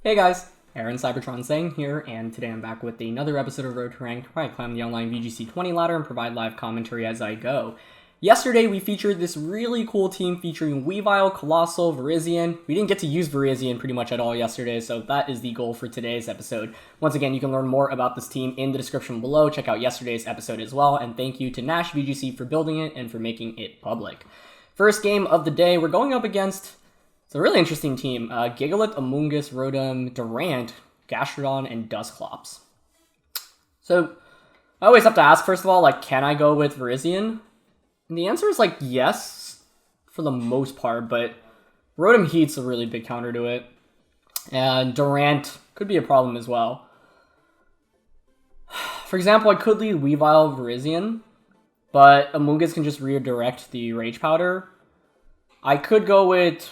Hey guys, Aaron Cybertron saying here, and today I'm back with another episode of Road to Ranked, where I climb the online VGC 20 ladder and provide live commentary as I go. Yesterday we featured this really cool team featuring Weavile, Colossal, Virizion. We didn't get to use Virizion pretty much at all yesterday, so that is the goal for today's episode. Once again, you can learn more about this team in the description below. Check out yesterday's episode as well, and thank you to Nash VGC for building it and for making it public. First game of the day, we're going up against... It's a really interesting team. Gigalith, Amoonguss, Rotom, Durant, Gastrodon, and Dusclops. So, I always have to ask, first of all, can I go with Virizion? And the answer is, yes, for the most part, but Rotom-H's a really big counter to it. And Durant could be a problem as well. For example, I could lead Weavile, Virizion, but Amoonguss can just redirect the Rage Powder. I could go with...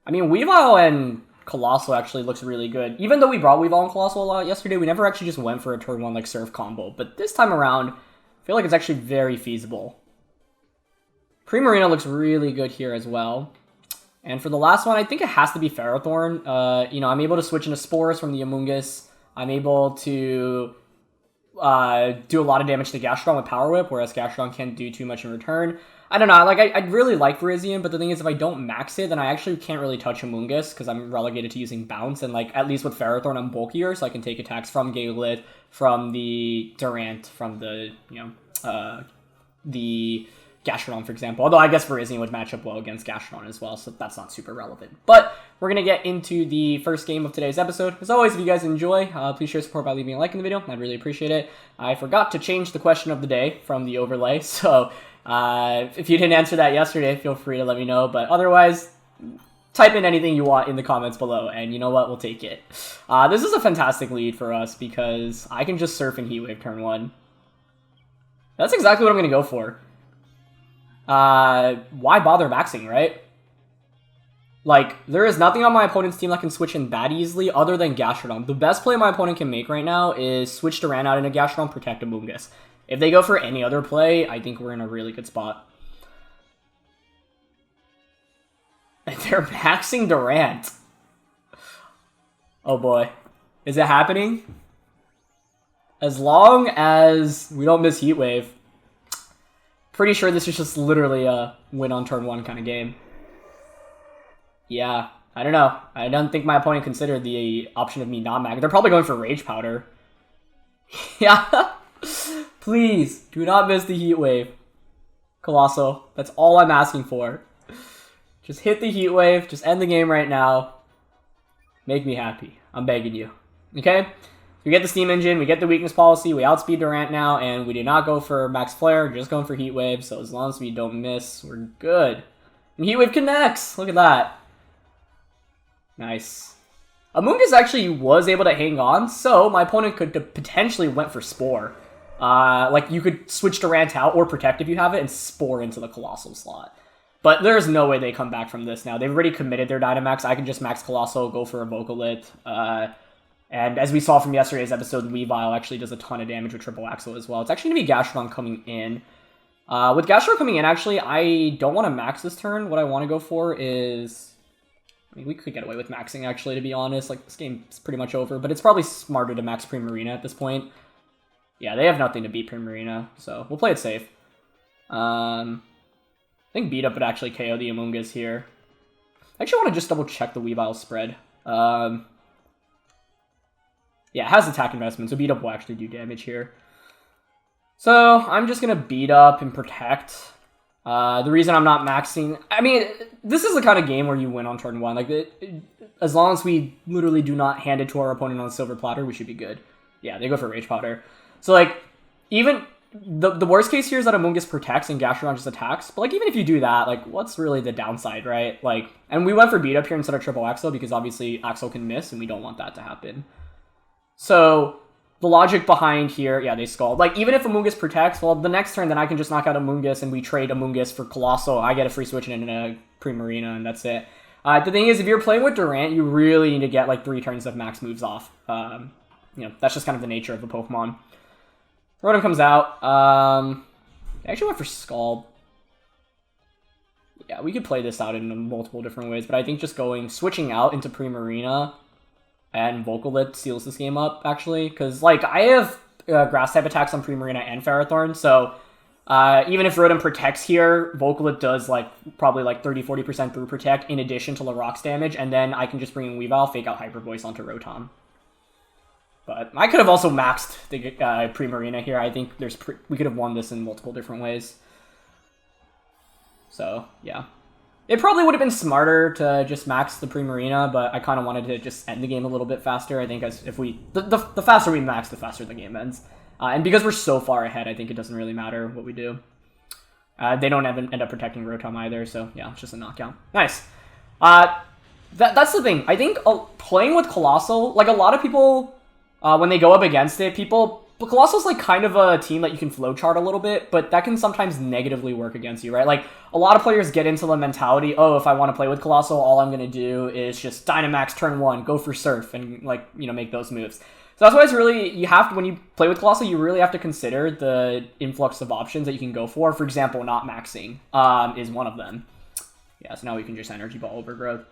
Weavile and Colossal actually looks really good. Even though we brought Weavile and Colossal a lot yesterday, we never actually just went for a turn 1 Surf combo. But this time around, I feel like it's actually very feasible. Primarina looks really good here as well. And for the last one, I think it has to be Ferrothorn. I'm able to switch into Spores from the Amoonguss. I'm able to do a lot of damage to Gastrodon with Power Whip, whereas Gastrodon can't do too much in return. I don't know, I'd really like Virizion, but the thing is, if I don't max it, then I actually can't really touch Amoonguss, because I'm relegated to using Bounce, and at least with Ferrothorn, I'm bulkier, so I can take attacks from Gigalith, from the Durant, from the Gastrodon, for example. Although I guess Virizion would match up well against Gastrodon as well, so that's not super relevant. But we're going to get into the first game of today's episode. As always, if you guys enjoy, please share support by leaving a like in the video. I'd really appreciate it. I forgot to change the question of the day from the overlay, so if you didn't answer that yesterday, feel free to let me know. But otherwise, type in anything you want in the comments below, and you know what? We'll take it. This is a fantastic lead for us because I can just Surf and Heat Wave turn 1. That's exactly what I'm going to go for. Why bother maxing, right? There is nothing on my opponent's team that can switch in that easily other than Gastrodon. The best play my opponent can make right now is switch Durant out into Gastrodon, protect Amoonguss. If they go for any other play, I think we're in a really good spot. And they're maxing Durant. Oh boy. Is it happening? As long as we don't miss Heat Wave. Pretty sure this is just literally a win on turn 1 kind of game. Yeah, I don't know. I don't think my opponent considered the option of me not maxing. They're probably going for Rage Powder. Yeah. Please, do not miss the Heat Wave. Colossal, that's all I'm asking for. Just hit the Heat Wave, just end the game right now. Make me happy. I'm begging you. Okay? We get the Steam Engine, we get the Weakness Policy, we outspeed Durant now, and we do not go for Max Flare, we're just going for Heat Wave, so as long as we don't miss, we're good. And Heat Wave connects! Look at that. Nice. Amoonguss actually was able to hang on, so my opponent could potentially went for Spore. You could switch Durant out or Protect if you have it and Spore into the Colossal slot. But there's no way they come back from this now. They've already committed their Dynamax. I can just max Colossal, go for a Vocalith. And as we saw from yesterday's episode, Weavile actually does a ton of damage with Triple Axle as well. It's actually going to be Gastrodon coming in. With Gastrodon coming in, actually, I don't want to max this turn. What I want to go for is... we could get away with maxing, actually, to be honest. This game's pretty much over. But it's probably smarter to max Primarina at this point. Yeah, they have nothing to beat Primarina, so we'll play it safe. I think Beat Up would actually KO the Amoonguss here. I actually want to just double check the Weavile spread. Yeah, it has attack investment, so Beat Up will actually do damage here. So I'm just going to Beat Up and Protect. The reason I'm not maxing... this is the kind of game where you win on turn 1. As long as we literally do not hand it to our opponent on a silver platter, we should be good. Yeah, they go for Rage Powder. So, even the worst case here is that Amoonguss protects and Gastrodon just attacks. But, even if you do that, what's really the downside, right? And we went for Beat Up here instead of Triple Axle because obviously Axle can miss and we don't want that to happen. So, the logic behind here, yeah, they Scald. Even if Amoonguss protects, well, the next turn, then I can just knock out Amoonguss and we trade Amoonguss for Colossal. I get a free switch and a Primarina, and that's it. The thing is, if you're playing with Durant, you really need to get, 3 turns of max moves off. That's just kind of the nature of the Pokemon. Rotom comes out. I actually went for Scald. Yeah, we could play this out in multiple different ways, but I think just switching out into Primarina and Volcalypt seals this game up, actually. Because, like, I have Grass-type attacks on Primarina and Ferrothorn, so even if Rotom protects here, Volcalypt does, like, probably, like, 30-40% through protect in addition to the rocks damage, and then I can just bring in Weavile, fake out Hyper Voice onto Rotom. But I could have also maxed the Primarina here. I think we could have won this in multiple different ways. So, yeah. It probably would have been smarter to just max the Primarina, but I kind of wanted to just end the game a little bit faster. I think the faster we max, the faster the game ends. And because we're so far ahead, I think it doesn't really matter what we do. They don't end up protecting Rotom either, so yeah, it's just a knockout. Nice. That's the thing. I think playing with Colossal, like a lot of people, when they go up against it, but Colossal's like kind of a team that you can flowchart a little bit, but that can sometimes negatively work against you, right? Like, a lot of players get into the mentality, oh, if I want to play with Colossal, all I'm going to do is just Dynamax turn 1, go for Surf, and, like, you know, make those moves. So that's why it's really, you have to, when you play with Colossal, you really have to consider the influx of options that you can go for. For example, not maxing is one of them. Yeah, so now we can just Energy Ball Overgrowth.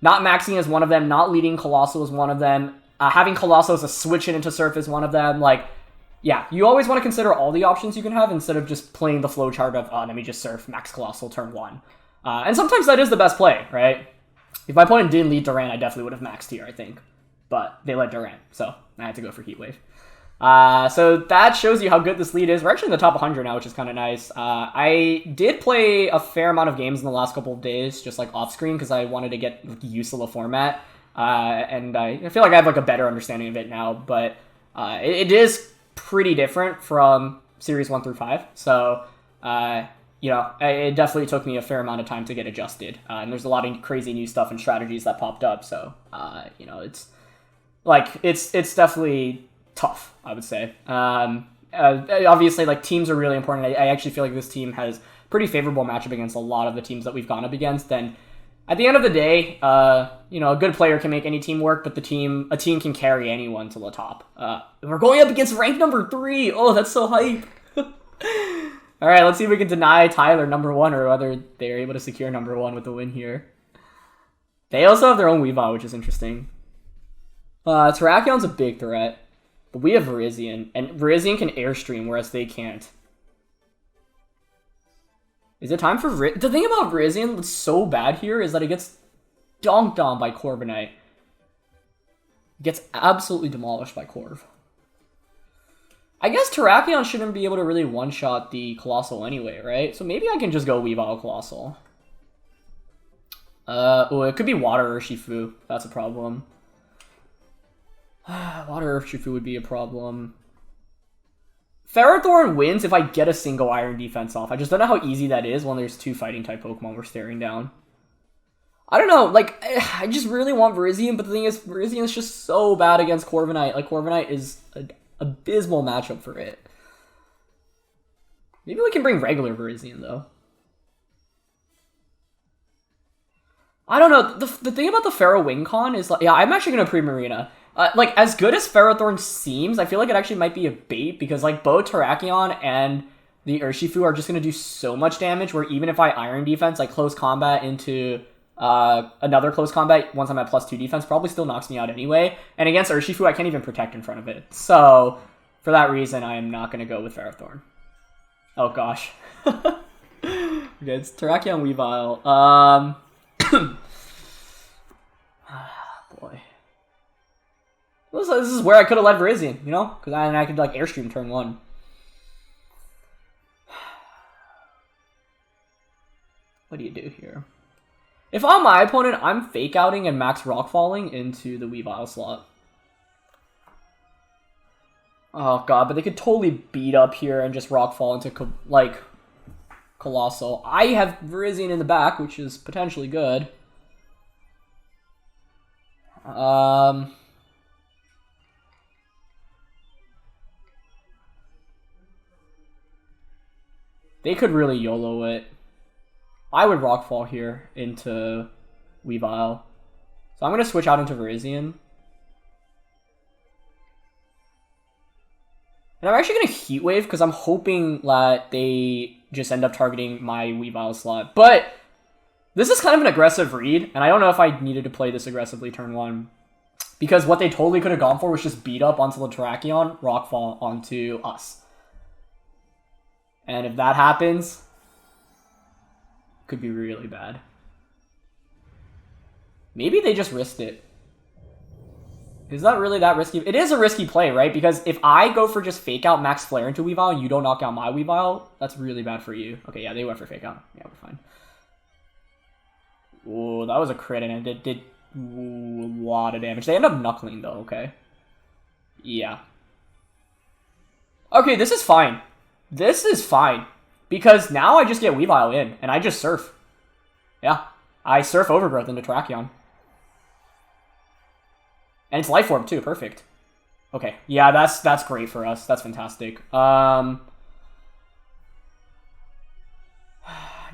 Not maxing is one of them, not leading Colossal is one of them, having Colossal as a switch it into Surf is one of them, like, yeah, you always want to consider all the options you can have instead of just playing the flowchart of, let me just Surf, max Colossal, turn 1. And sometimes that is the best play, right? If my opponent didn't lead Durant, I definitely would have maxed here, I think. But they led Durant, so I had to go for Heat Wave. So that shows you how good this lead is. We're actually in the top 100 now, which is kind of nice. I did play a fair amount of games in the last couple of days, just like off-screen, because I wanted to get used to the format. And I feel like I have like a better understanding of it now, but it is pretty different from Series 1 through 5. So, you know, it definitely took me a fair amount of time to get adjusted. And there's a lot of crazy new stuff and strategies that popped up. So, you know, it's definitely tough, I would say. Obviously, like, teams are really important. I actually feel like this team has pretty favorable matchup against a lot of the teams that we've gone up against. And at the end of the day, you know, a good player can make any team work, but a team can carry anyone to the top. We're going up against rank number 3. Oh, that's so hype. All right, let's see if we can deny Tyler number 1 or whether they're able to secure number 1 with the win here. They also have their own Weavile, which is interesting. Terrakion's a big threat, but we have Virizion, and Virizion can Airstream, whereas they can't. Is it time for The thing about Virizion that's so bad here is that it gets donked on by Corviknight. It gets absolutely demolished by Corv. I guess Terrakion shouldn't be able to really one-shot the Colossal anyway, right? So maybe I can just go Weavile Colossal. Oh, it could be Water Urshifu. That's a problem. Water Urshifu would be a problem. Ferrothorn wins if I get a single Iron Defense off. I just don't know how easy that is when there's 2 Fighting-type Pokemon we're staring down. I don't know, like, I just really want Virizion, but the thing is, Virizion is just so bad against Corviknight. Like, Corviknight is an abysmal matchup for it. Maybe we can bring regular Virizion, though. I don't know, the thing about the Pharaoh WingCon is, like, yeah, I'm actually going to Primarina. Like, as good as Ferrothorn seems, I feel like it actually might be a bait, because, like, both Terrakion and the Urshifu are just going to do so much damage, where even if I Iron Defense, like, close combat into another close combat, once I'm at +2 defense, probably still knocks me out anyway. And against Urshifu, I can't even protect in front of it. So, for that reason, I am not going to go with Ferrothorn. Oh, gosh. Okay, it's Terrakion Weavile. Boy. This is where I could have led Virizion, you know? Because I could, like, Airstream turn 1. What do you do here? If I'm my opponent, I'm Fake Outing and Max Rock Falling into the Weavile slot. Oh, God, but they could totally beat up here and just Rock Fall into, like, Colossal. I have Virizion in the back, which is potentially good. They could really YOLO it. I would Rockfall here into Weavile. So I'm going to switch out into Virizion. And I'm actually going to Heat Wave because I'm hoping that they just end up targeting my Weavile slot. But this is kind of an aggressive read, and I don't know if I needed to play this aggressively turn 1. Because what they totally could have gone for was just beat up onto the Terrakion, Rockfall onto us. And if that happens, it could be really bad. Maybe they just risked it. Is that really that risky? It is a risky play, right? Because if I go for just Fake Out Max Flare into Weavile and you don't knock out my Weavile, that's really bad for you. Okay, yeah, they went for Fake Out. Yeah, we're fine. Ooh, that was a crit and it did a lot of damage. They end up knuckling though, okay. Yeah. Okay, this is fine. This is fine. Because now I just get Weavile in and I just surf. Yeah. I surf Overgrowth into Terrakion. And it's Life Orb too, perfect. Okay, yeah, that's great for us. That's fantastic. I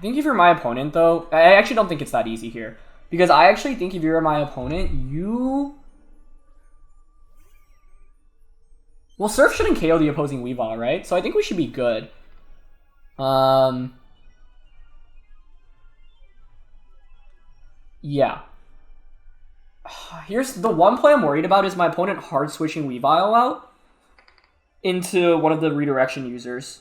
think if you're my opponent, though, I actually don't think it's that easy here. Because I actually think if you're my opponent, you... Well, Surf shouldn't KO the opposing Weavile, right? So I think we should be good. Yeah. Here's the one play I'm worried about is my opponent hard switching Weavile out into one of the redirection users.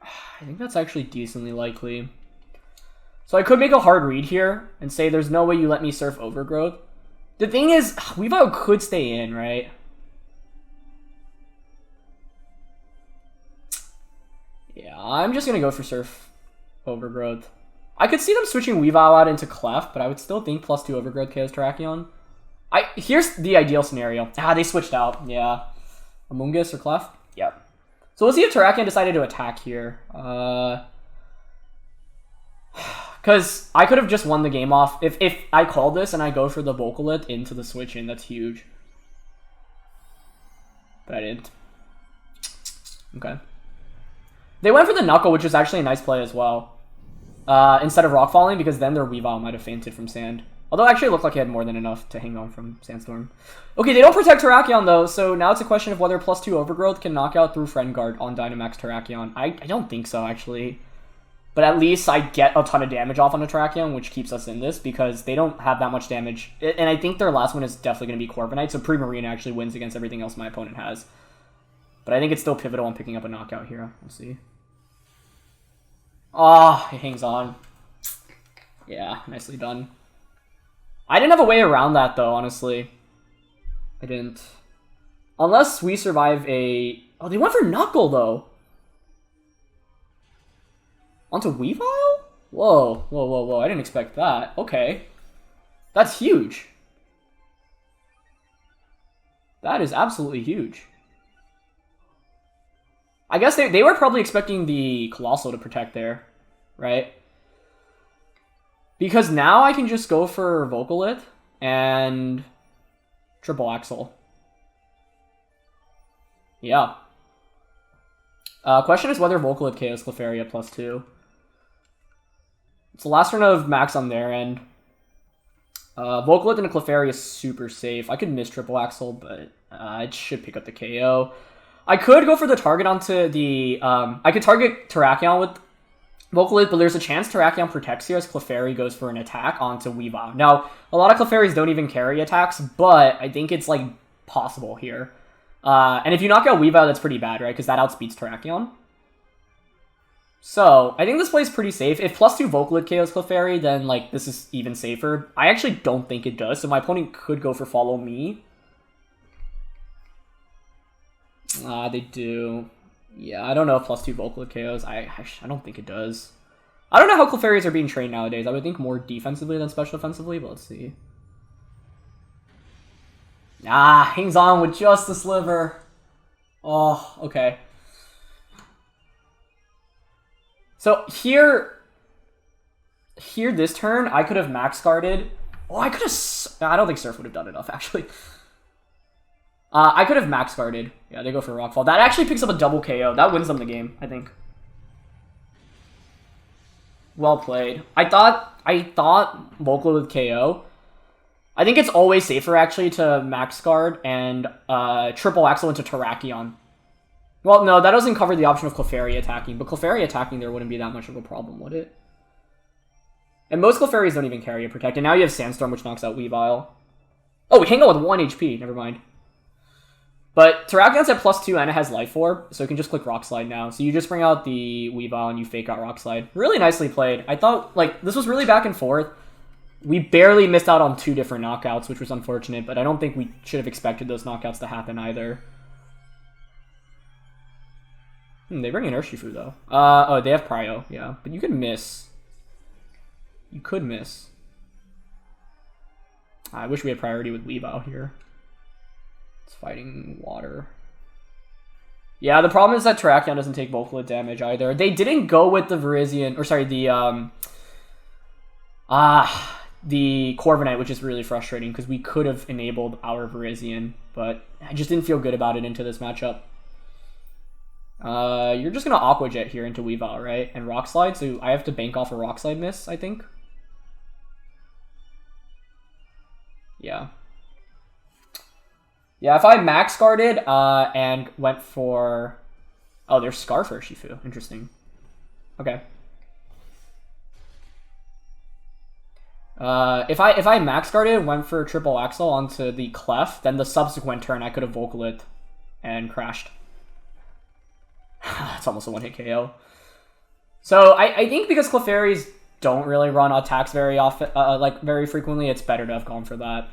I think that's actually decently likely. So I could make a hard read here and say there's no way you let me surf Overgrowth. The thing is, Weavile could stay in, right? Yeah, I'm just going to go for surf Overgrowth. I could see them switching Weavile out into Clef, but I would still think +2 Overgrowth KOs Terrakion. Here's the ideal scenario. Ah, they switched out. Yeah. Amoonguss or Clef? Yep. So we'll see if Terrakion decided to attack here. Because I could have just won the game off. If I call this and I go for the Vocalith into the switch in, that's huge. But I didn't. Okay. They went for the Knuckle, which was actually a nice play as well. Instead of Rock Falling, because then their Weavile might have fainted from Sand. Although actually it looked like he had more than enough to hang on from Sandstorm. Okay, they don't protect Terrakion though, so now it's a question of whether +2 Overgrowth can knock out through Friend Guard on Dynamax Terrakion. I don't think so, actually. But at least I get a ton of damage off on the Terrakion, which keeps us in this, because they don't have that much damage. And I think their last one is definitely going to be Corviknight, so Primarina actually wins against everything else my opponent has. But I think it's still pivotal on picking up a knockout here. We'll see. Ah, it hangs on. Yeah, nicely done. I didn't have a way around that, though, honestly. I didn't. Unless we survive a... Oh, they went for Knuckle, though. Onto Weavile? Whoa, whoa, whoa, whoa. I didn't expect that. Okay. That's huge. That is absolutely huge. I guess they were probably expecting the Colossal to protect there, right? Because now I can just go for Vocalith and Triple Axle. Yeah. Question is whether Vocalith KOs Clefairy at +2. It's the last turn of Max on their end. Vocalith and a Clefairy is super safe. I could miss Triple Axle, but it should pick up the KO. I could go for the target onto the... I could target Terrakion with Vocalith, but there's a chance Terrakion protects here as Clefairy goes for an attack onto Weavile. Now, a lot of Clefairies don't even carry attacks, but I think it's, like, possible here. And if you knock out Weavile, that's pretty bad, right? Because that outspeeds Terrakion. So, I think this play is pretty safe. If +2 Vocalith KOs Clefairy, then, like, this is even safer. I actually don't think it does, so my opponent could go for Follow Me. They do. Yeah, I don't know if +2 Vocalith KOs. I don't think it does. I don't know how Clefairies are being trained nowadays. I would think more defensively than special offensively, but let's see. Ah, hangs on with just a sliver. Oh, okay. So here this turn, I could have max guarded. Oh, I could have... I don't think Surf would have done enough, actually. I could have max guarded. Yeah, they go for Rockfall. That actually picks up a double KO. That wins them the game, I think. Well played. I thought Vocalith would KO. I think it's always safer, actually, to max guard and triple Axle into Terrakion. Well, no, that doesn't cover the option of Clefairy attacking, but Clefairy attacking there wouldn't be that much of a problem, would it? And most Clefairies don't even carry a Protect. And now you have Sandstorm, which knocks out Weavile. Oh, we hang out with 1 HP. Never mind. But Terrakion's at +2 and it has Life Orb, so you can just click Rock Slide now. So you just bring out the Weavile and you fake out Rock Slide. Really nicely played. I thought, like, this was really back and forth. We barely missed out on 2 different knockouts, which was unfortunate, but I don't think we should have expected those knockouts to happen either. They bring in Urshifu, though. Oh, they have Prio, yeah. But you could miss. You could miss. I wish we had priority with Weavile here. It's fighting water. Yeah, the problem is that Terrakion doesn't take Vocaloid damage either. They didn't go with the Virizion, or sorry, the Corviknight, which is really frustrating because we could have enabled our Virizion, but I just didn't feel good about it into this matchup. You're just gonna Aqua Jet here into Weavile, right? And Rock Slide, so I have to bank off a Rock Slide miss, I think. Yeah. Yeah, if I max guarded and went for... Oh, there's Scarf Urshifu. Interesting. Okay. If I max guarded and went for triple Axle onto the Clef, then the subsequent turn I could have Vocalith and crashed. It's almost a one-hit KO. So I think because Clefairies don't really run attacks very often, like very frequently, it's better to have gone for that.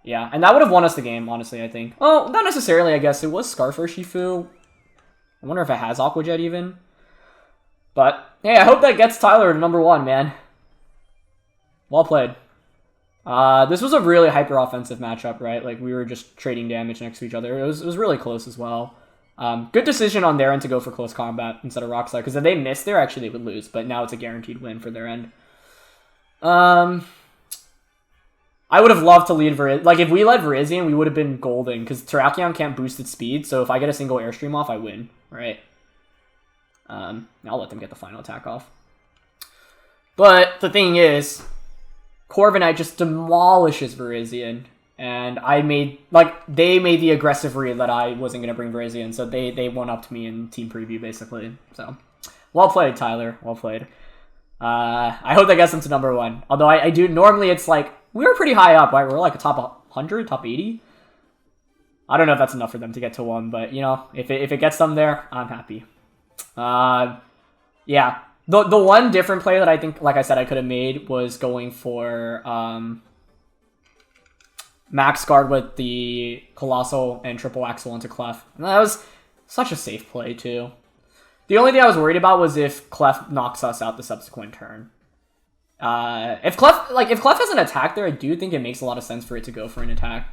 Yeah, and that would have won us the game, honestly, I think. Oh, not necessarily, I guess. It was Scarf Urshifu. I wonder if it has Aqua Jet even. But, hey, I hope that gets Tyler to #1, man. Well played. This was a really hyper-offensive matchup, right? Like, we were just trading damage next to each other. It was really close as well. Good decision on their end to go for close combat instead of Rock Slide, because if they missed there, actually they would lose. But now it's a guaranteed win for their end. I would have loved to lead Virizion. Like, if we led Virizion, we would have been golden, because Terrakion can't boost its speed, so if I get a single Airstream off, I win, right? I'll let them get the final attack off. But the thing is, Corviknight just demolishes Virizion, and I made, like, they made the aggressive read that I wasn't going to bring Virizion, so they one-upped me in team preview, basically. So, well played, Tyler. Well played. I hope that gets them to #1. Although I do, normally it's like, we were pretty high up, right? We're like a top 100, top 80. I don't know if that's enough for them to get to 1, but, you know, if it gets them there, I'm happy. Yeah. The one different play that I think, like I said, I could have made was going for max guard with the Colossal and triple Axle into Clef. And that was such a safe play, too. The only thing I was worried about was if Clef knocks us out the subsequent turn. If Clef has an attack there, I do think it makes a lot of sense for it to go for an attack.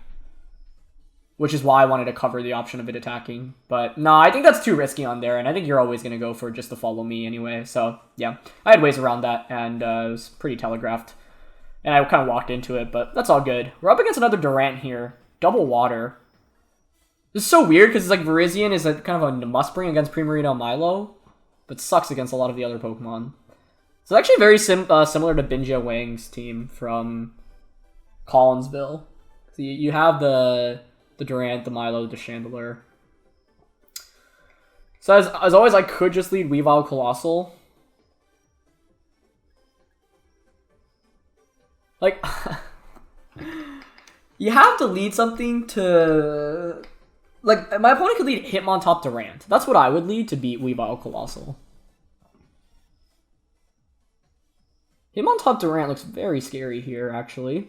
Which is why I wanted to cover the option of it attacking. But no, I think that's too risky on there, and I think you're always going to go for just to follow me anyway. So, yeah, I had ways around that, and it was pretty telegraphed. And I kind of walked into it, but that's all good. We're up against another Durant here. Double water. This is so weird, because it's like Virizion is a kind of a must-bring against Primarina and Milo, but sucks against a lot of the other Pokemon. So it's actually very similar to Binja Wang's team from Collinsville. So you have the Durant, the Milo, the Chandelure. So as always, I could just lead Weavile Colossal. Like, you have to lead something to... Like, my opponent could lead Hitmontop Durant. That's what I would lead to beat Weavile Colossal. Hitmontop Durant looks very scary here, actually.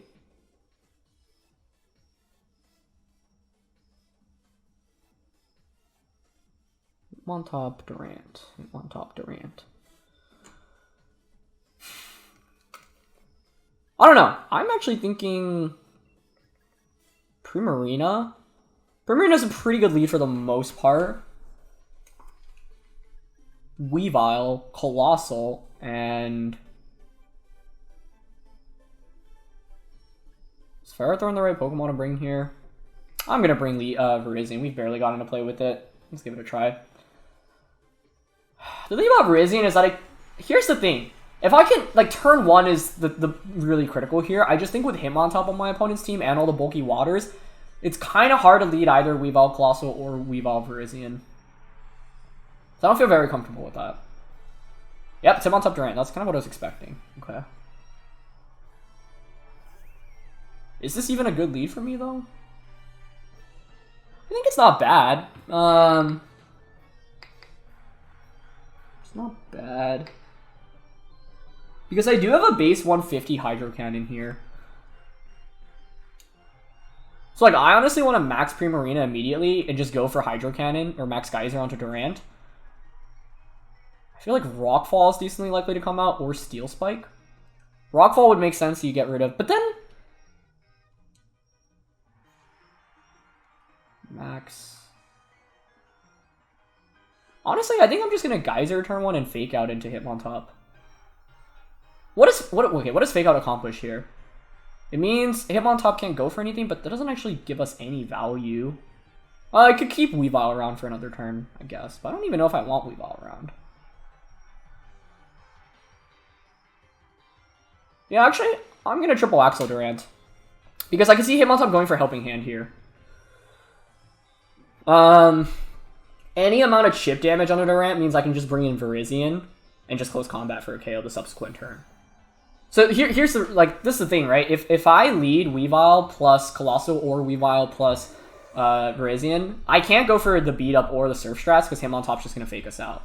Hitmontop Durant. Hitmontop Durant. I don't know. I'm actually thinking Primarina. Primarina's a pretty good lead for the most part. Weavile, Colossal, and... Is Ferrothorn the right Pokemon to bring here? I'm going to bring the Virizion. We've barely gotten to play with it. Let's give it a try. The thing about Virizion is that here's the thing. If I can, like, turn 1 is the really critical here. I just think with Hitmontop on my opponent's team and all the bulky waters, it's kind of hard to lead either Weavile Colossal or Weavile Virizion. So I don't feel very comfortable with that. Yep, Hitmontop Durant. That's kind of what I was expecting. Okay. Is this even a good lead for me, though? I think it's not bad. It's not bad. Because I do have a base 150 Hydro Cannon here. So, like, I honestly want to max Primarina immediately and just go for Hydro Cannon or max Geyser onto Durant. I feel like Rockfall is decently likely to come out, or Steel Spike. Rockfall would make sense, so you get rid of, but then max. Honestly, I think I'm just gonna Geyser turn 1 and Fake Out into Hitmontop. What does Fake Out accomplish here? It means Hitmontop can't go for anything, but that doesn't actually give us any value. I could keep Weavile around for another turn, I guess, but I don't even know if I want Weavile around. Yeah, actually, I'm gonna triple Axle Durant. Because I can see Hitmontop going for Helping Hand here. Any amount of chip damage on a Durant means I can just bring in Virizion and just close combat for a KO the subsequent turn. So here's the, like, this is the thing, right? If I lead Weavile plus Colossal or Weavile plus Virizion, I can't go for the beat up or the Surf strats because Hitmontop's just gonna fake us out.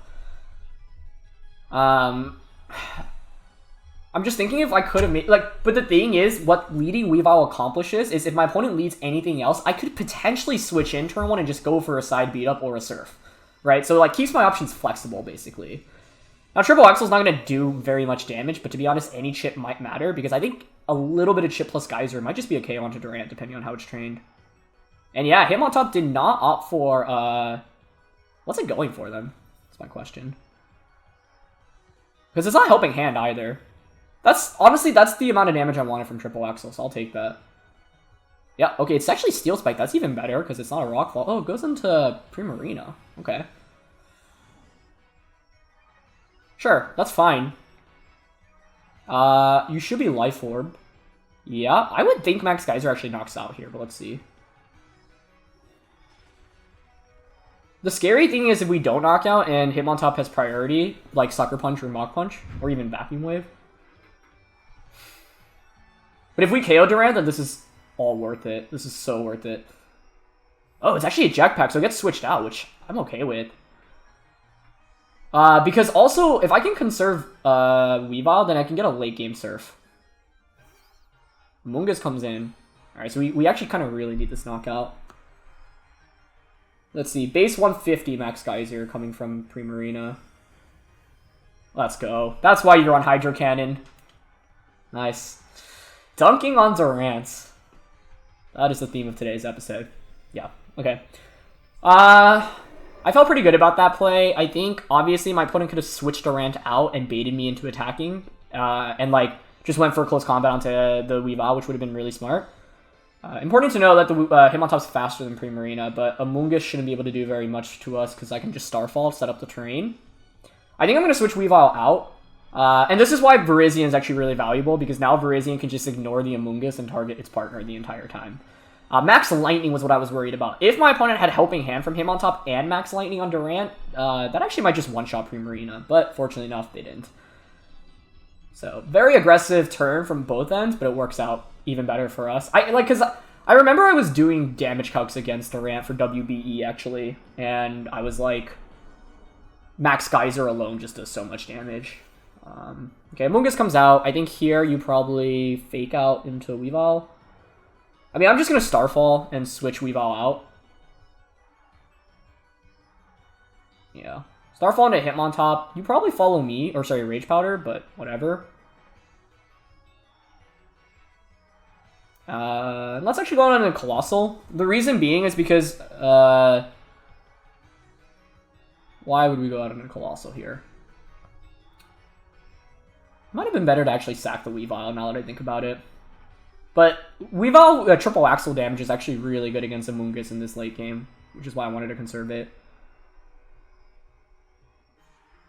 I'm just thinking if I could have made, like, but the thing is, what leading Weavile accomplishes is if my opponent leads anything else, I could potentially switch in turn 1 and just go for a side beat up or a Surf, right? So, like, keeps my options flexible, basically. Now, Triple Axle's not going to do very much damage, but to be honest, any chip might matter, because I think a little bit of chip plus Geyser might just be a KO onto Durant, depending on how it's trained. And yeah, Hitmontop did not opt for, what's it going for, then? That's my question. Because it's not Helping Hand, either. Honestly, that's the amount of damage I wanted from Triple Axle, so I'll take that. Yeah, okay, it's actually Steel Spike. That's even better, because it's not a Rockfall. Oh, it goes into Primarina. Okay. Sure, that's fine. You should be Life Orb. Yeah, I would think Max Geyser actually knocks out here, but let's see. The scary thing is if we don't knock out and Hitmontop has priority, like Sucker Punch or Mach Punch, or even Vacuum Wave. But if we KO Durant, then this is all worth it. This is so worth it. Oh, it's actually a Jetpack, so it gets switched out, which I'm okay with. Because also, if I can conserve Weavile, then I can get a late game Surf. Amoonguss comes in. Alright, so we actually kind of really need this knockout. Let's see, base 150 Max Geyser coming from Primarina. Let's go. That's why you're on Hydro Cannon. Nice. Dunking on Durant. That is the theme of today's episode. Yeah, okay. I felt pretty good about that play. I think, obviously, my opponent could have switched Durant out and baited me into attacking. And, like, just went for close combat onto the Weavile, which would have been really smart. Important to know that the Hitmontop's faster than Primarina, but Amoonguss shouldn't be able to do very much to us because I can just Starfall, set up the terrain. I think I'm going to switch Weavile out. And this is why Virizion is actually really valuable, because now Virizion can just ignore the Amoonguss and target its partner the entire time. Max Lightning was what I was worried about. If my opponent had Helping Hand from Hitmontop and Max Lightning on Durant, that actually might just one-shot Primarina, but fortunately enough, they didn't. So, very aggressive turn from both ends, but it works out even better for us. Because I remember I was doing damage calcs against Durant for WBE, actually, and I was like, Max Geyser alone just does so much damage. Okay, Amoonguss comes out. I think here you probably Fake Out into Weavile. I mean, I'm just going to Starfall and switch Weavile out. Yeah. Starfall into Hitmontop. You probably follow me, or sorry, Rage Powder, but whatever. Let's actually go on into Colossal. The reason being is because, why would we go out into Colossal here? Might have been better to actually sack the Weavile now that I think about it. But Weavile triple Axle damage is actually really good against Amoonguss in this late game, which is why I wanted to conserve it.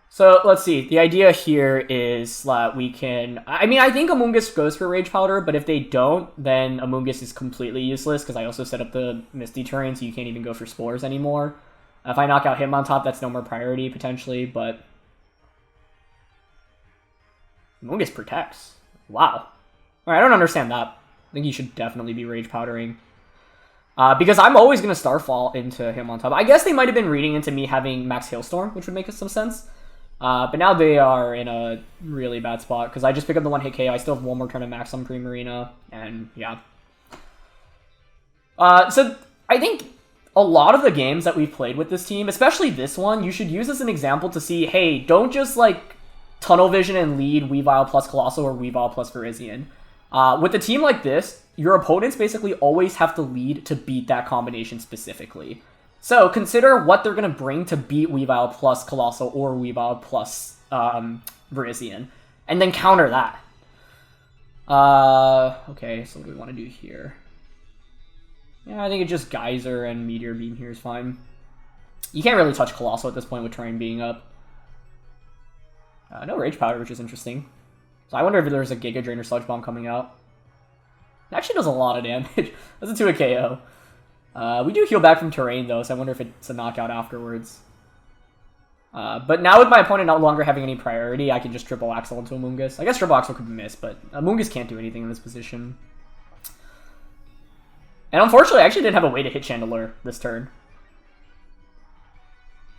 So let's see. The idea here is that we can... I mean, I think Amoonguss goes for Rage Powder, but if they don't, then Amoonguss is completely useless because I also set up the Misty terrain, so you can't even go for Spores anymore. If I knock out Hitmontop, that's no more priority, potentially, but... Amoonguss protects. Wow. Alright, I don't understand that. I think he should definitely be Rage Powdering. Because I'm always going to Starfall into Hitmontop. I guess they might have been reading into me having Max Hailstorm, which would make some sense. But now they are in a really bad spot, because I just picked up the one-hit KO. I still have one more turn of Max on Primarina, and yeah. So I think a lot of the games that we've played with this team, especially this one, you should use as an example to see, hey, don't just, like, Tunnel Vision and lead Weavile plus Colossal or Weavile plus Virizion. With a team like this, your opponents basically always have to lead to beat that combination specifically. So consider what they're going to bring to beat Weavile plus Colossal or Weavile plus Virizion, and then counter that. Okay, so what do we want to do here? Yeah, I think it's just Geyser and Meteor Beam here is fine. You can't really touch Colossal at this point with Terrain being up. No Rage Powder, which is interesting. So I wonder if there's a Giga Drain or Sludge Bomb coming out. It actually does a lot of damage. That's a 2 KO. We do heal back from Terrain, though, so I wonder if it's a knockout afterwards. But now with my opponent no longer having any priority, I can just Triple Axle into Amoonguss. I guess Triple Axle could miss, but Amoonguss can't do anything in this position. And unfortunately, I actually didn't have a way to hit Chandelure this turn.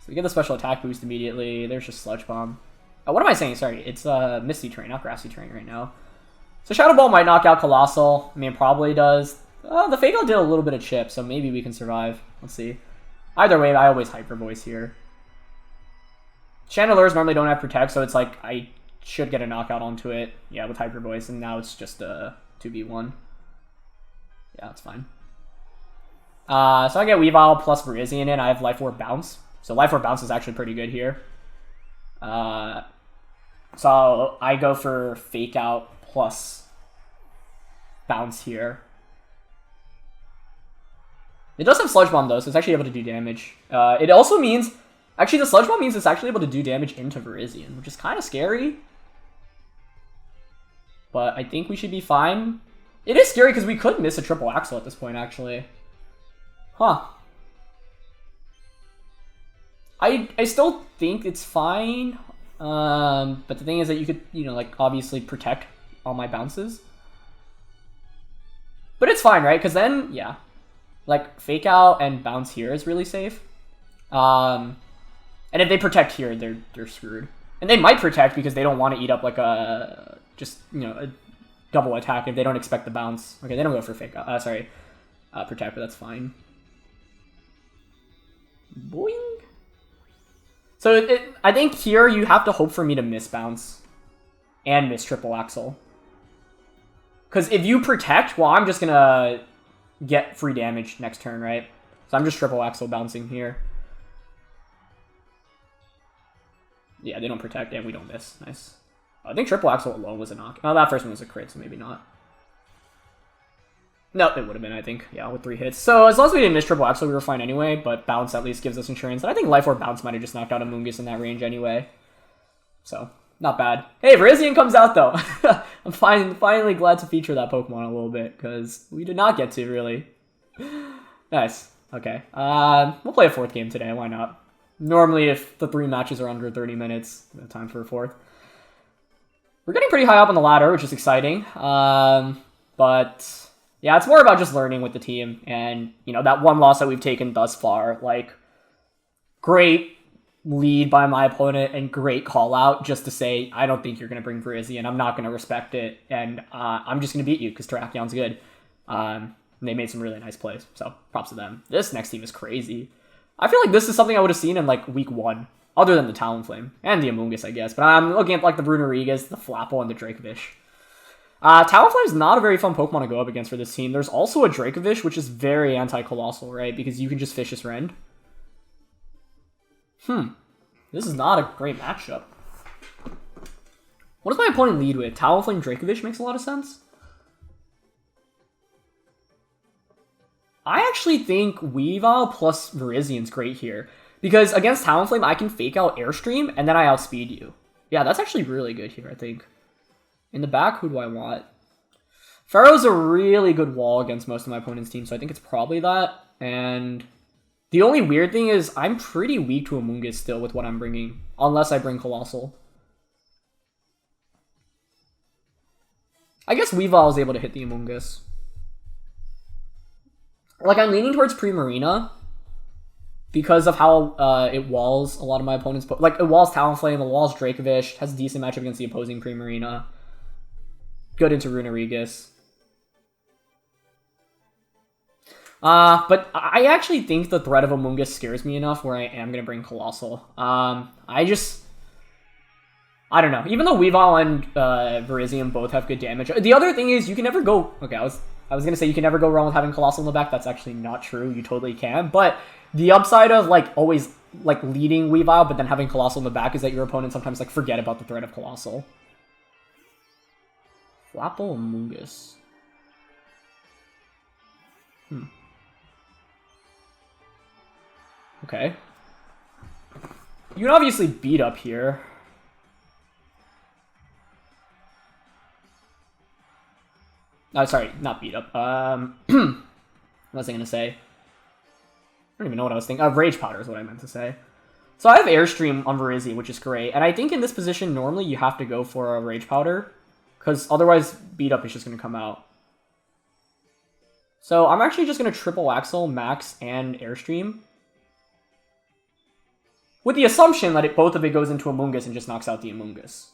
So we get the special attack boost immediately. There's just Sludge Bomb. What am I saying? Sorry, it's Misty Terrain, not Grassy Terrain right now. So Shadow Ball might knock out Colossal. I mean, it probably does. The Fake Out did a little bit of chip, so maybe we can survive. Let's see. Either way, I always Hyper Voice here. Chandelures normally don't have Protect, so it's like I should get a knockout onto it. Yeah, with Hyper Voice, and now it's just a 2v1. Yeah, that's fine. So I get Weavile plus Virizion in. I have Life Orb Bounce. So Life Orb Bounce is actually pretty good here. So I go for Fake Out plus Bounce here. It does have Sludge Bomb, though, so it's actually able to do damage. It also means... Actually, the Sludge Bomb means it's actually able to do damage into Virizion, which is kind of scary. But I think we should be fine. It is scary because we could miss a Triple Axle at this point, actually. Huh. I still think it's fine. But the thing is that you could, you know, like, obviously protect all my bounces. But it's fine, right? Because then, yeah. Like, Fake Out and Bounce here is really safe. And if they protect here, they're screwed. And they might protect because they don't want to eat up, like, a... Just, you know, a double attack if they don't expect the bounce. Okay, they don't go for Fake Out. Protect, but that's fine. Boing! So I think here you have to hope for me to miss Bounce and miss Triple Axle. Because if you protect, well, I'm just going to get free damage next turn, right? So I'm just Triple Axle bouncing here. Yeah, they don't protect and we don't miss. Nice. I think Triple Axle alone was a knock. Oh, that first one was a crit, so maybe not. No, it would have been, I think. Yeah, with 3 hits. So as long as we didn't miss Triple Axle, we were fine anyway, but Bounce at least gives us insurance. And I think Life Orb Bounce might have just knocked out Amoonguss in that range anyway. So, not bad. Hey, Virizion comes out, though. I'm finally glad to feature that Pokemon a little bit, because we did not get to, really. Nice. Okay. We'll play a 4th game today. Why not? Normally, if the 3 matches are under 30 minutes, time for a 4th. We're getting pretty high up on the ladder, which is exciting. But... yeah, it's more about just learning with the team, and, you know, that one loss that we've taken thus far, like, great lead by my opponent and great call out just to say, I don't think you're going to bring Virizion, I'm not going to respect it, and I'm just going to beat you because Terrakion's good. They made some really nice plays, so props to them. This next team is crazy. I feel like this is something I would have seen in, like, week 1, other than the Talonflame, and the Amoonguss, I guess, but I'm looking at, like, the Runerigus, the Flapple, and the Dracovish. Talonflame is not a very fun Pokemon to go up against for this team. There's also a Dracovish, which is very anti-Colossal, right? Because you can just Vicious Rend. This is not a great matchup. What does my opponent lead with? Talonflame Dracovish makes a lot of sense. I actually think Weavile plus Virizion's great here. Because against Talonflame, I can Fake Out Airstream, and then I outspeed you. Yeah, that's actually really good here, I think. In the back, who do I want? Pharaoh's a really good wall against most of my opponent's team, so I think it's probably that. And the only weird thing is I'm pretty weak to Amoonguss still with what I'm bringing, unless I bring Colossal. I guess Weavile is able to hit the Amoonguss. Like, I'm leaning towards Primarina because of how it walls a lot of my opponents. Like, it walls Talonflame, it walls Dracovish, has a decent matchup against the opposing Primarina. Good into Runerigus. But I actually think the threat of Amoonguss scares me enough where I am going to bring Colossal. I don't know. Even though Weavile and Virizion both have good damage. The other thing is you can never go... Okay, I was going to say you can never go wrong with having Colossal in the back. That's actually not true. You totally can. But the upside of, like, always, like, leading Weavile but then having Colossal in the back is that your opponent sometimes, like, forget about the threat of Colossal. Flapple Amoonguss. Okay. You can obviously beat up here. Oh, sorry, not beat up. What was I going to say? I don't even know what I was thinking. Rage Powder is what I meant to say. So I have Airstream on Virizion, which is great. And I think in this position, normally you have to go for a Rage Powder. Because otherwise, beat up is just going to come out. So I'm actually just going to triple Axle, Max, and Airstream. With the assumption that both of it goes into Amoonguss and just knocks out the Amoonguss.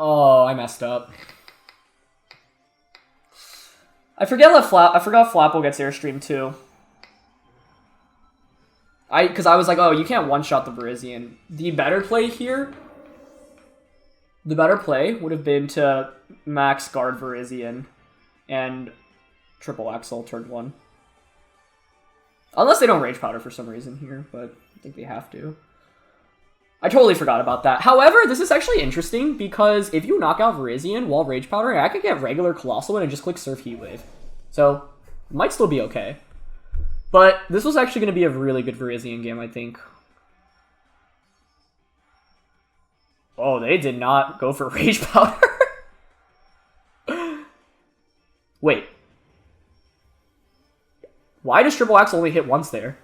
Oh, I messed up. I forgot Flapple gets Airstream too. Because I was like, oh, you can't one-shot the Virizion. The better play here... The better play would have been to max guard Virizion and triple Axle turn 1. Unless they don't Rage Powder for some reason here, but I think they have to. I totally forgot about that. However, this is actually interesting because if you knock out Virizion while Rage Powder, I could get regular Colossal in and just click Surf Heat Wave. So, it might still be okay. But this was actually going to be a really good Virizion game, I think. Oh, they did not go for Rage Powder. Wait. Why does Triple Axe only hit once there?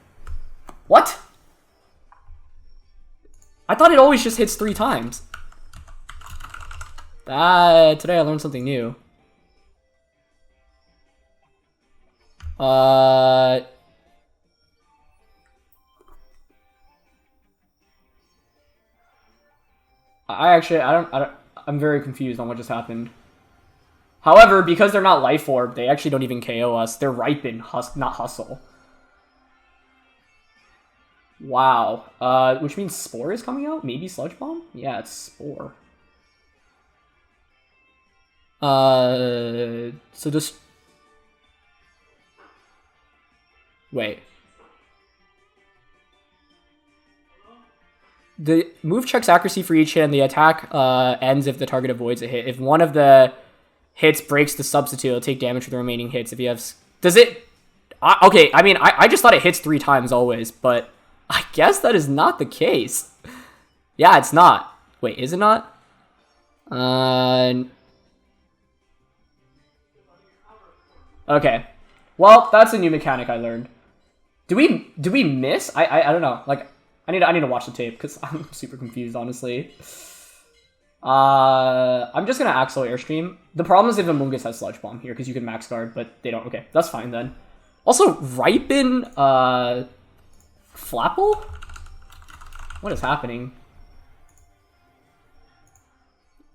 What? I thought it always just hits 3 times. Today I learned something new. I'm very confused on what just happened. However, because they're not Life Orb, they actually don't even KO us. They're Ripen, not Hustle. Wow. Which means Spore is coming out? Maybe Sludge Bomb? Yeah, it's Spore. So just... Wait. The move checks accuracy for each hit, and the attack ends if the target avoids a hit. If one of the hits breaks the substitute, it'll take damage for the remaining hits. If you have... Does it... okay, I mean, I just thought it hits 3 times always, but I guess that is not the case. Yeah, it's not. Wait, is it not? Okay. Well, that's a new mechanic I learned. Do we miss? I don't know. Like, I need to watch the tape because I'm super confused, honestly. I'm just gonna Axel Airstream. The problem is if Amoonguss has Sludge Bomb here because you can max guard, but they don't. Okay, that's fine then. Also, Ripen Flapple? What is happening?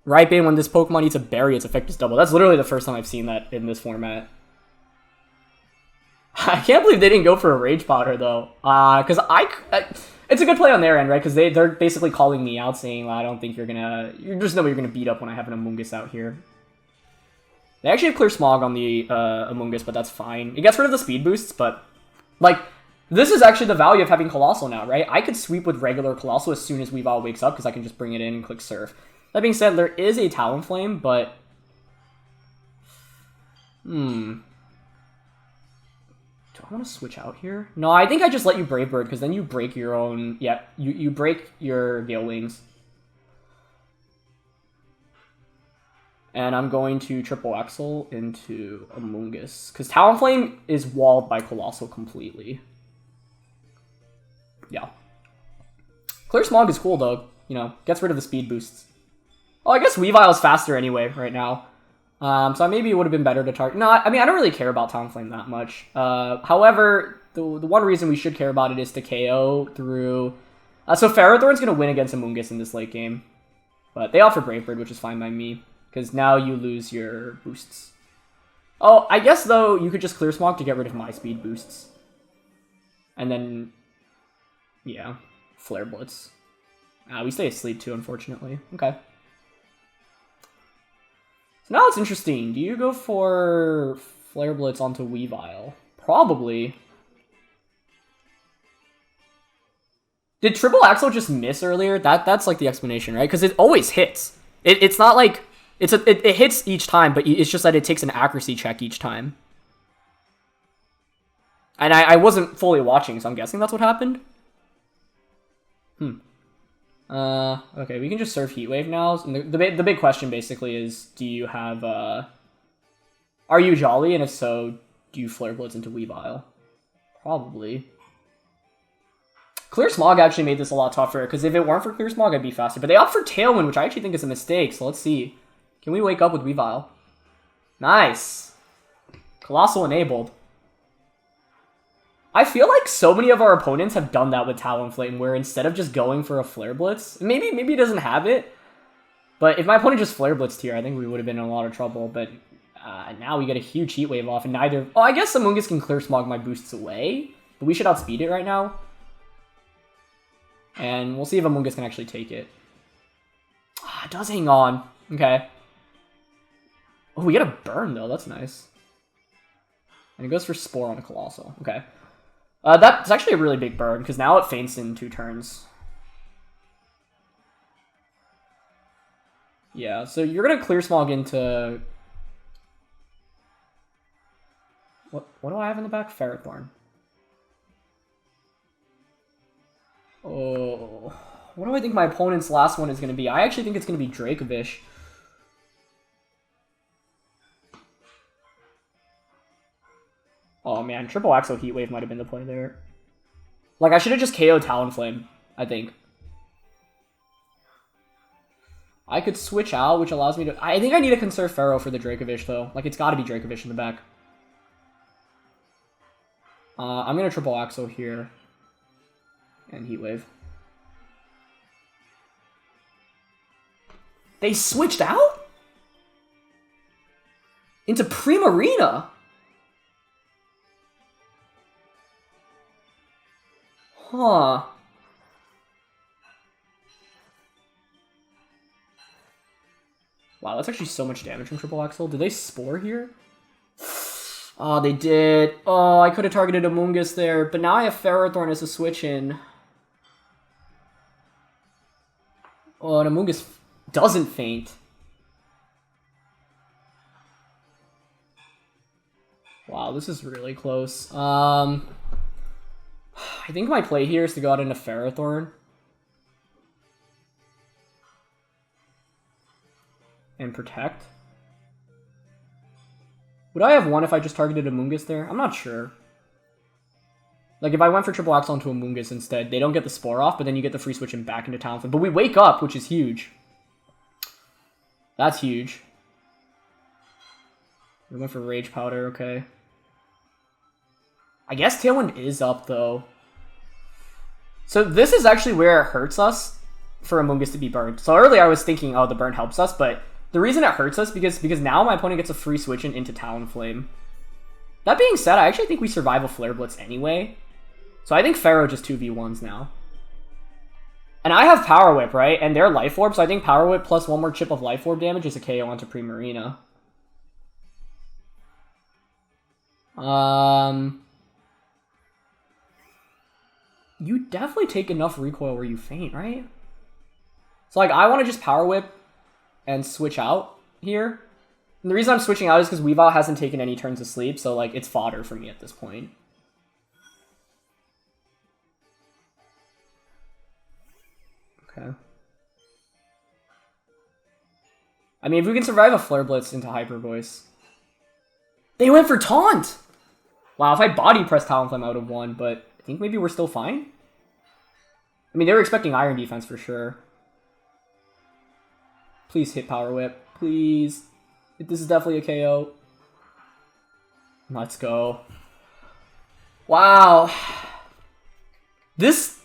Ripen, when this Pokemon eats a berry, its effect is double. That's literally the first time I've seen that in this format. I can't believe they didn't go for a Rage Powder, though. Because it's a good play on their end, right? Because they're basically calling me out, saying, well, I don't think you're just know you're gonna beat up when I have an Amoonguss out here. They actually have Clear Smog on the Amoonguss, but that's fine. It gets rid of the speed boosts, but, like, this is actually the value of having Colossal now, right? I could sweep with regular Colossal as soon as Weavile wakes up, because I can just bring it in and click Surf. That being said, there is a Talonflame, but... Do I want to switch out here? No, I think I just let you Brave Bird, because then you break your own... Yeah, you break your Gale Wings. And I'm going to Triple Axle into Amoonguss, because Talonflame is walled by Colossal completely. Yeah. Clear Smog is cool, though. You know, gets rid of the speed boosts. Well, I guess Weavile's faster anyway right now. So maybe it would have been better to target... No, I mean, I don't really care about Talonflame that much. However, the one reason we should care about it is to KO through... so Ferrothorn's going to win against Amoonguss in this late game. But they offer Brave Bird, which is fine by me. Because now you lose your boosts. Oh, I guess, though, you could just Clear Smog to get rid of my speed boosts. And then... yeah. Flare Blitz. We stay asleep, too, unfortunately. Okay. So now it's interesting. Do you go for Flare Blitz onto Weavile? Probably. Did Triple Axle just miss earlier? That's like the explanation, right? Because it always hits. It's not like... It hits each time, but it's just that it takes an accuracy check each time. And I wasn't fully watching, so I'm guessing that's what happened. Okay, we can just surf Heat Wave now. And the big question basically is, do you have, are you Jolly? And if so, do you Flare Blitz into Weavile? Probably. Clear Smog actually made this a lot tougher, because if it weren't for Clear Smog, I'd be faster. But they opt for Tailwind, which I actually think is a mistake, so let's see. Can we wake up with Weavile? Nice. Colossal enabled. I feel like so many of our opponents have done that with Talonflame, where instead of just going for a Flare Blitz, maybe he doesn't have it, but if my opponent just Flare Blitzed here, I think we would have been in a lot of trouble, but now we get a huge Heat Wave off, and neither... Oh, I guess Amoonguss can Clear Smog my boosts away, but we should outspeed it right now. And we'll see if Amoonguss can actually take it. It does hang on. Okay. Oh, we get a burn, though. That's nice. And it goes for Spore on a Colossal. Okay. That's actually a really big burn, because now it faints in 2 turns. Yeah, so you're going to Clear Smog into... What do I have in the back? Ferrothorn. Oh... What do I think my opponent's last one is going to be? I actually think it's going to be Dracovish. Oh man, Triple Axle Heat Wave might have been the play there. Like, I should have just KO'd Talonflame, I think. I could switch out, which allows me to... I think I need to conserve Pharaoh for the Dracovish, though. Like, it's got to be Dracovish in the back. I'm going to Triple Axle here. And Heat Wave. They switched out? Into Primarina? Huh. Wow, that's actually so much damage from Triple Axle. Did they Spore here? Oh, they did. Oh, I could have targeted Amoonguss there, but now I have Ferrothorn as a switch in. Oh, and Amoonguss doesn't faint. Wow, this is really close. I think my play here is to go out into Ferrothorn. And protect. Would I have won if I just targeted Amoonguss there? I'm not sure. Like, if I went for Triple Axle onto Amoonguss instead, they don't get the Spore off, but then you get the free switch and back into Talonflame. But we wake up, which is huge. That's huge. We went for Rage Powder, okay. I guess Tailwind is up, though. So this is actually where it hurts us for Amoonguss to be burned. So earlier I was thinking, oh, the burn helps us, but the reason it hurts us because now my opponent gets a free switch into Talonflame. That being said, I actually think we survive a Flare Blitz anyway. So I think Pharaoh just 2v1s now. And I have Power Whip, right? And they're Life Orb, so I think Power Whip plus 1 more chip of Life Orb damage is a KO onto Primarina. You definitely take enough recoil where you faint, right? So, like, I want to just Power Whip and switch out here. And the reason I'm switching out is because Weavile hasn't taken any turns of sleep, so, like, it's fodder for me at this point. Okay. I mean, if we can survive a Flare Blitz into Hyper Voice. They went for Taunt! Wow, if I body pressed Talonflame, I would have won, but I think maybe we're still fine. I mean, they were expecting Iron Defense for sure. Please hit Power Whip. Please. This is definitely a KO. Let's go. Wow. This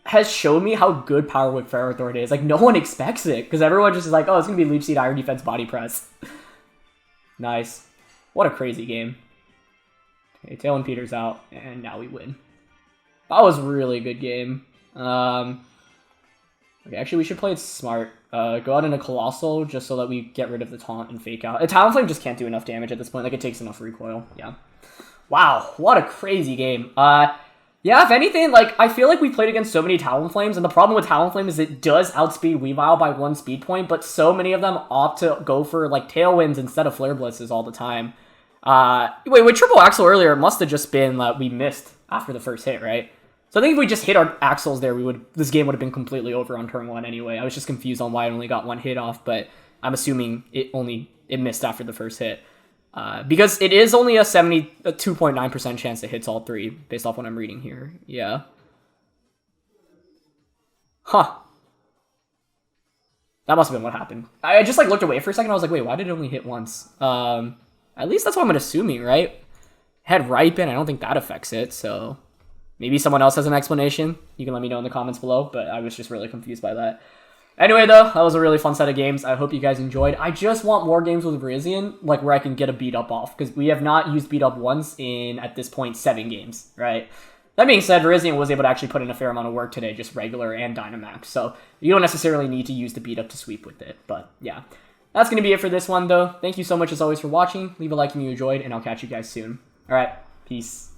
has shown me how good Power Whip Ferrothorn is. Like, no one expects it, because everyone just is like, oh, it's going to be Leech Seed, Iron Defense, Body Press. Nice. What a crazy game. Okay, Talon Peter's out, and now we win. That was a really good game. Okay, actually, we should play it smart. Go out in a Colossal, just so that we get rid of the Taunt and Fake Out. A Talonflame just can't do enough damage at this point. Like, it takes enough recoil. Yeah. Wow, what a crazy game. Yeah, if anything, like, I feel like we played against so many Talonflames, and the problem with Talonflame is it does outspeed Weavile by 1 speed point, but so many of them opt to go for, like, Tailwinds instead of Flare Blitzes all the time. Wait, with Triple Axle earlier, it must have just been that we missed after the first hit, right? So I think if we just hit our Axles there, this game would have been completely over on turn 1 anyway. I was just confused on why it only got 1 hit off, but I'm assuming it missed after the first hit. Because it is only a 2.9% chance it hits all 3, based off what I'm reading here. Yeah. Huh. That must have been what happened. I just, like, looked away for a second. I was like, wait, why did it only hit once? At least that's what I'm assuming, right? It had Ripen. I don't think that affects it, so maybe someone else has an explanation. You can let me know in the comments below, but I was just really confused by that. Anyway, though, that was a really fun set of games. I hope you guys enjoyed. I just want more games with Virizion, like, where I can get a beat up off, because we have not used beat up once in, at this point, 7 games, right? That being said, Virizion was able to actually put in a fair amount of work today, just regular and Dynamax, so you don't necessarily need to use the beat up to sweep with it, but yeah. That's going to be it for this one, though. Thank you so much, as always, for watching. Leave a like if you enjoyed, and I'll catch you guys soon. Alright, peace.